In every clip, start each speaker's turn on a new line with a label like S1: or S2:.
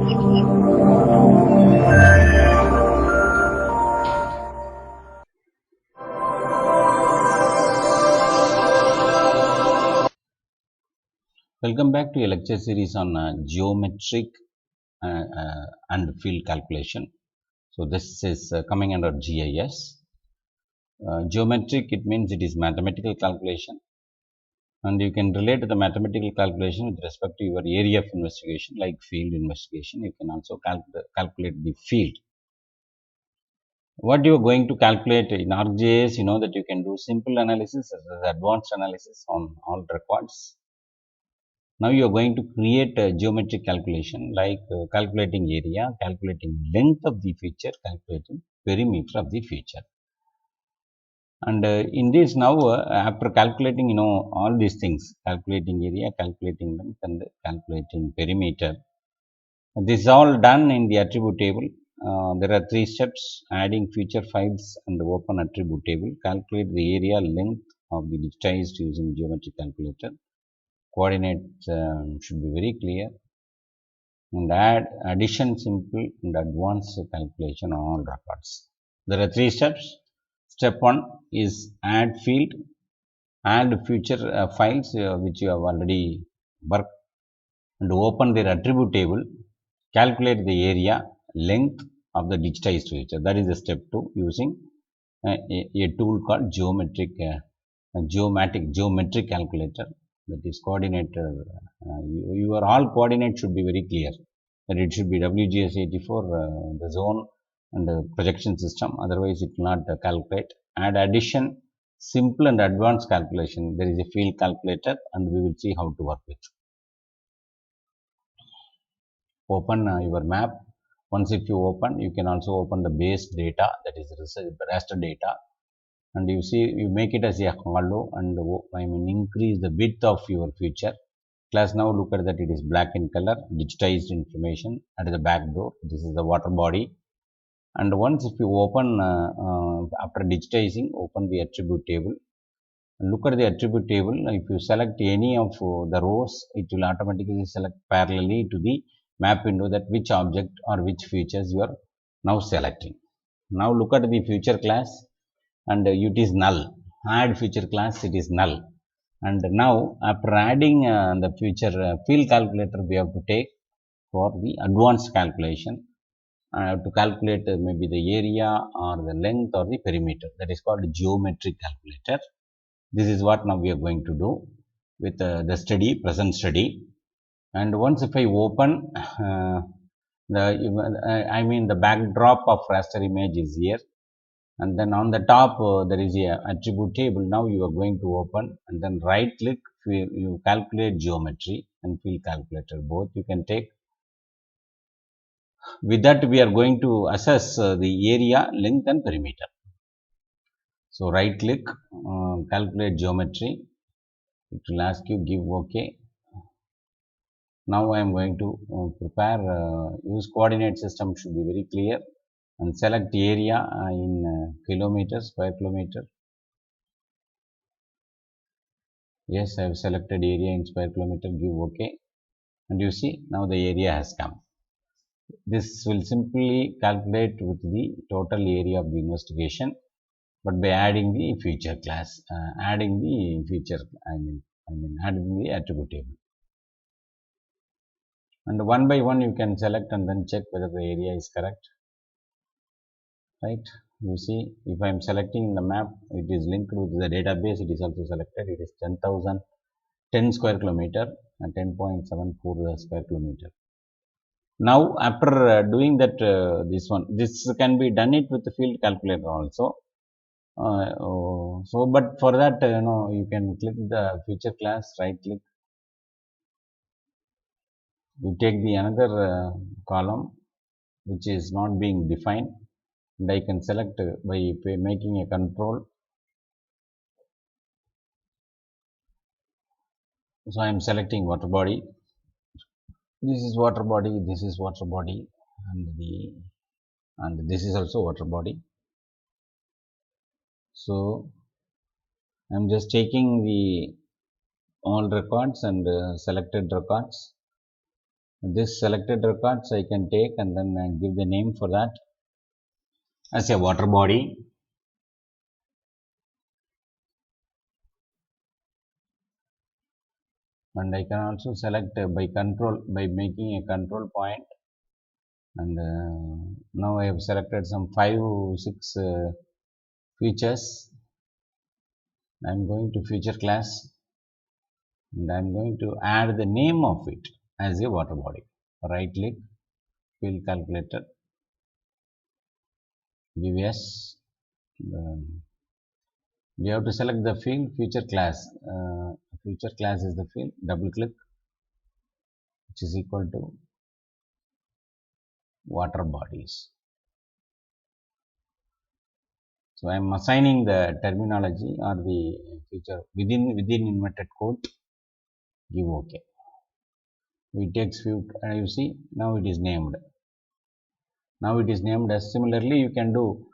S1: Welcome back to a lecture series on geometric and field calculation. So this is coming under GIS. Geometric, it means it is mathematical calculation, and you can relate the mathematical calculation with respect to your area of investigation, like field investigation. You can also calculate the field. What you are going to calculate in ArcGIS, you know that you can do simple analysis as well as advanced analysis on all records. Now you are going to create a geometric calculation like calculating area, calculating length of the feature, calculating perimeter of the feature. And in this now, after calculating, all these things, calculating area, calculating length, and calculating perimeter, this is all done in the attribute table. There are three steps: adding feature files and open attribute table, calculate the area length of the digitized using geometric calculator. Coordinates should be very clear, and add addition, simple and advanced calculation on all records. There are three steps. Step 1 is add field, add future files which you have already worked, and open their attribute table, calculate the area length of the digitized feature. That is the step 2 using a tool called geometric calculator, that is coordinator. Your all coordinates should be very clear, that it should be WGS 84, the zone and the projection system, otherwise it will not calculate. Add addition, simple and advanced calculation. There is a field calculator and we will see how to work with. Open your map. Once if you open, you can also open the base data, that is raster data, and you see you make it as a hollow and increase the width of your feature class. Now look at that, it is black in color, digitized information at the back door. This is the water body, and once if you open after digitizing, open the attribute table. Look at the attribute table. If you select any of the rows, it will automatically select parallelly to the map window that which object or which features you are now selecting. Now look at the feature class, and it is null. Add feature class, it is null. And now after adding the feature field calculator, we have to take for the advanced calculation to calculate maybe the area or the length or the perimeter. That is called geometric calculator. This is what now we are going to do with the present study. And once if I open the backdrop of raster image is here, and then on the top there is a attribute table. Now you are going to open and then right click, you calculate geometry and field calculator, both you can take. With that we are going to assess the area, length and perimeter. So right click, calculate geometry, it will ask you give OK. Now I am going to prepare use coordinate system, should be very clear, and select area in kilometers, square kilometer. Yes, I have selected area in square kilometer, give OK, and you see now the area has come. This will simply calculate with the total area of the investigation, but by adding the feature class, adding the feature, adding the attribute table. And one by one you can select and then check whether the area is correct. Right, you see if I am selecting in the map, it is linked with the database, it is also selected, it is 10,010 square kilometer and 10.74 square kilometer. Now after doing that, this can be done it with the field calculator also. So but for that you can click the feature class, right click, you take the another column which is not being defined, and I can select by making a control. So I am selecting water body. This is water body, this is water body, and this is also water body. So I am just taking the all records and selected records. This selected records I can take and then give the name for that as a water body. And I can also select by making a control point. And now I have selected some 5 6 features. I am going to feature class and I am going to add the name of it as a water body. Right click, field calculator, give yes. You have to select the field feature class. Feature class is the field. Double click, which is equal to water bodies. So I am assigning the terminology or the feature within inverted quote. Give OK. It takes few. You see now it is named. Now it is named as similarly you can do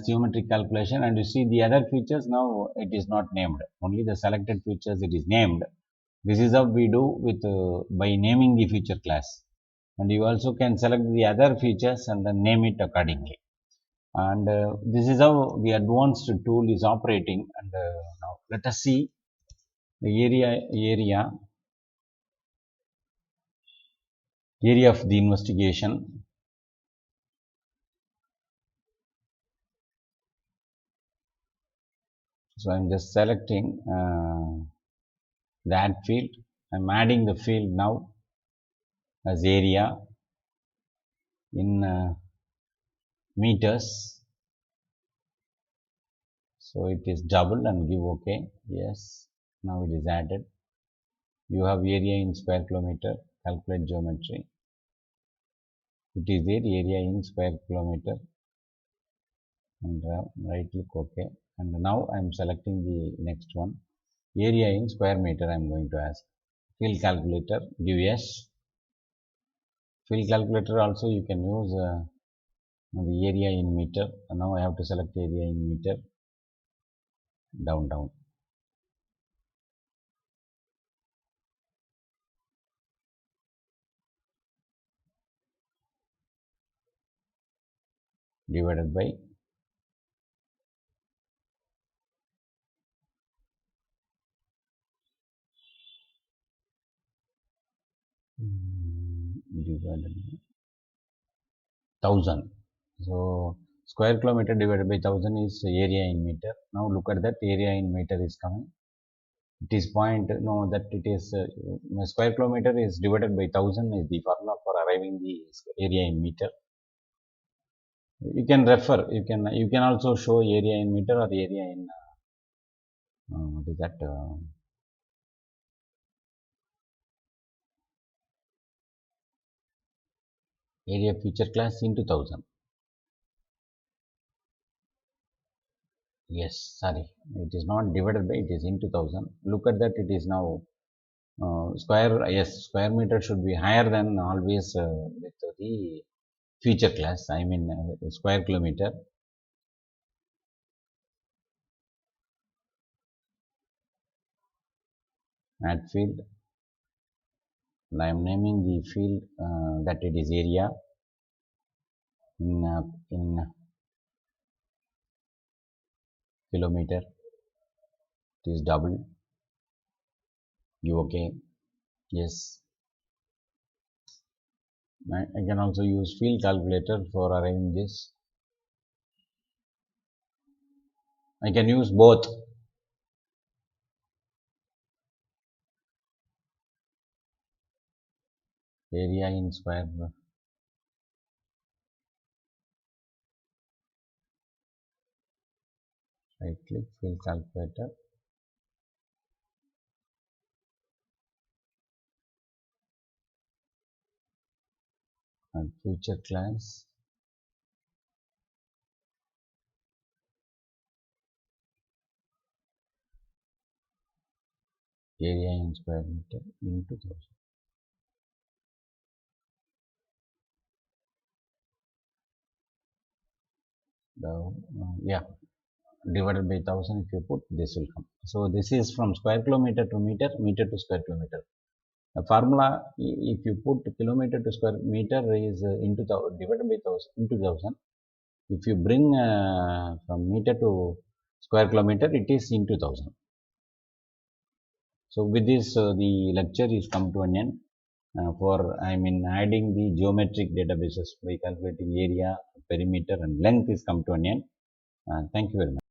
S1: geometric calculation, and you see the other features now it is not named. Only the selected features it is named. This is how we do with by naming the feature class. And you also can select the other features and then name it accordingly. And this is how the advanced tool is operating. And now let us see the area of the investigation. So I'm just selecting that field. I'm adding the field now as area in meters. So it is double and give OK. Yes, now it is added. You have area in square kilometer, calculate geometry. It is there, area in square kilometer, and right click OK. And now I am selecting the next one, area in square meter. I am going to ask field calculator, give yes. Field calculator also you can use the area in meter. And now I have to select area in meter, down. Divided by divided by 1000. So square kilometer divided by 1000 is area in meter. Now look at that, area in meter is coming. It is point, no, that it is square kilometer is divided by 1000 is the formula for arriving the area in meter. You can refer, you can also show area in meter or area in what is that area feature class into 1000. Yes, sorry, it is not divided by, it is into 1000. Look at that, it is now square meter should be higher than always with the feature class. I mean square kilometer. Add field. I am naming the field that it is area in kilometer. It is double. You OK? Yes. I can also use field calculator for arriving this. I can use both. Area in square. Right click, field calculator. And feature class. Area in square meter into 1000. Yeah, divided by 1000 if you put, this will come. So this is from square kilometer to meter, meter to square kilometer. The formula, if you put kilometer to square meter is into divided by 1000 into 1000. If you bring from meter to square kilometer, it is into 1000. So with this, the lecture is come to an end. For adding the geometric databases by calculating area, perimeter, and length is come to an end. Thank you very much.